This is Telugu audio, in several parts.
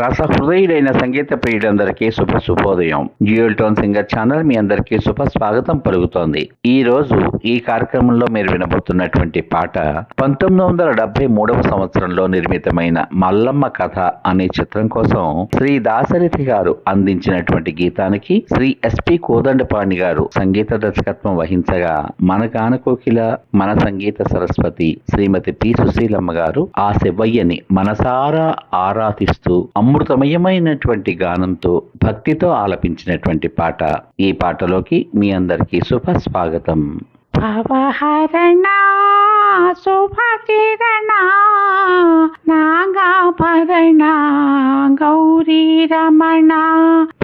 రసహృదయుడైన సంగీత ప్రియులందరికీ శుభోదయం. డ్యూయల్ టోన్ సింగర్ ఛానల్ మీ అందరికీ స్వాగతం పలుకుతోంది. ఈ రోజు ఈ కార్యక్రమంలో మీరు వినబోతున్నటువంటి పాట 1973వ సంవత్సరంలో నిర్మితమైన మల్లమ్మ కథ అనే చిత్రం కోసం శ్రీ దాశరథి గారు అందించినటువంటి గీతానికి శ్రీ ఎస్పి కోదండపాణి గారు సంగీత దర్శకత్వం వహించగా, మన గాన కోకిల, మన సంగీత సరస్వతి శ్రీమతి పి సుశీలమ్మ గారు ఆ శివయ్యని మనసారా ఆరాధిస్తూ అమృతమయమైనటువంటి గానంతో భక్తితో ఆలపించినటువంటి పాట. ఈ పాటలోకి మీ అందరికీ స్వాగతం. భవహరణ శుభకిరణ నాగాభరణ గౌరీ రమణ,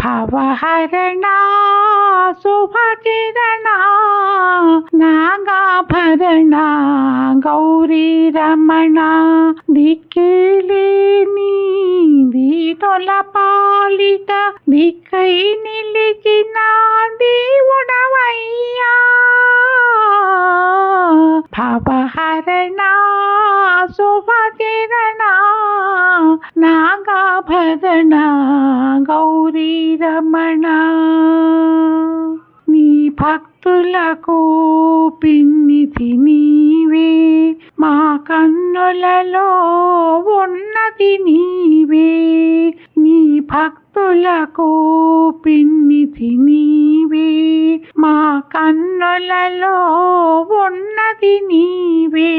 భవహరణ శుభకిరణ నాగాభరణ గౌరీ రమణ, దిక్కిలేని దీనుల పాలిట దిక్కై నిలిచిన దేవుడవయ్యా, భవహరణ శుభకిరణ నాగాభరణ గౌరీ రమణ. నీ భక్తులకు పిన్నిధి నీవే, మా కన్నులలో ఉన్నది నీవే. నీ భక్తులకు పిన్నిధి నీవే, మా కన్నులలో ఉన్నది నీవే.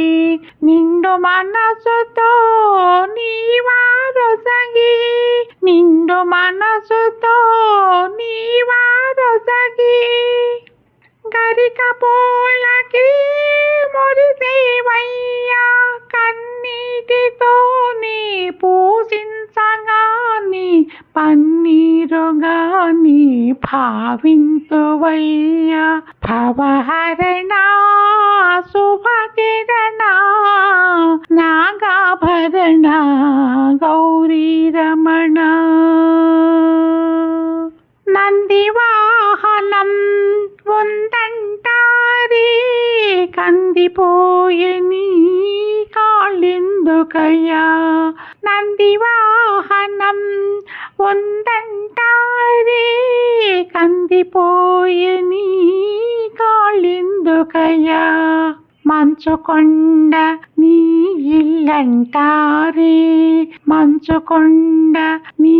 నిండు మనసుతో నీవారొసగి, నిండు మనసుతో నీవారొసగి, గరిక పోలకి మురిసేవయ్యా, కన్నీటితో నీ పూజించగాని పన్నీరుగాని భావింతువయ్యా, భవహరణ శుభకిరణ నాగాభరణ గౌరీ రమణ. నందివాహనం ఉందంటారే, కందిపోయే నీ కాళ్ళెందుకయ్యా. నందివాహనం ఉందంటారే, కందిపోయే నీ కాళ్ళెందుకయ్యా. మంచుకొండ నీ ఇల్లంటారే, మంచుకొండ నీ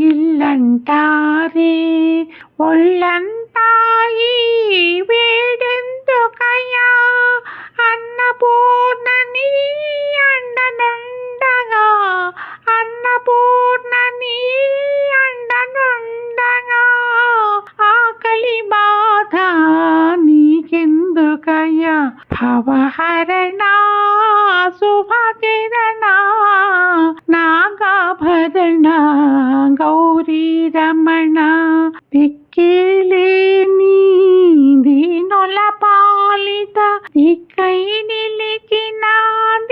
ఇల్లంటారే, ఒళ్ళంతా ఈ వేడెందుకయ్యా. అన్నపూర్ణ నీ అండనుండగా, అన్నపూర్ణ నీ అండనుండగా, ఆకలి బాధ నీకెందుకయ్యా, భవహరణ శుభకిరణ నాగాభరణ గౌరీ రమణ, దిక్కిలేని దీనుల పాలిట దిక్కై నిలిచిన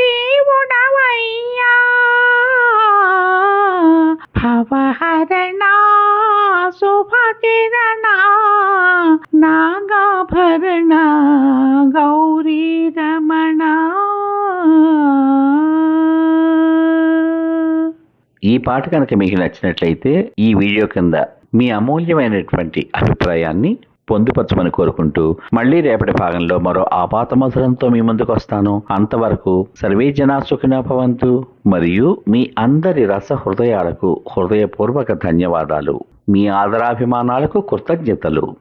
దేవుడవయ్యా, భవహరణ శుభకిరణ నాగాభరణ గౌరీ రమణ. ఈ పాట కనుక మీకు నచ్చినట్లయితే ఈ వీడియో కింద మీ అమూల్యమైనటువంటి అభిప్రాయాన్ని పొందుపరచమని కోరుకుంటూ మళ్ళీ రేపటి భాగంలో మరో ఆపాతమధురంతో మీ ముందుకు వస్తాను. అంతవరకు సర్వే జనా సుఖినో భవంతు. మరియు మీ అందరి రస హృదయాలకు హృదయపూర్వక ధన్యవాదాలు. మీ ఆదరాభిమానాలకు కృతజ్ఞతలు.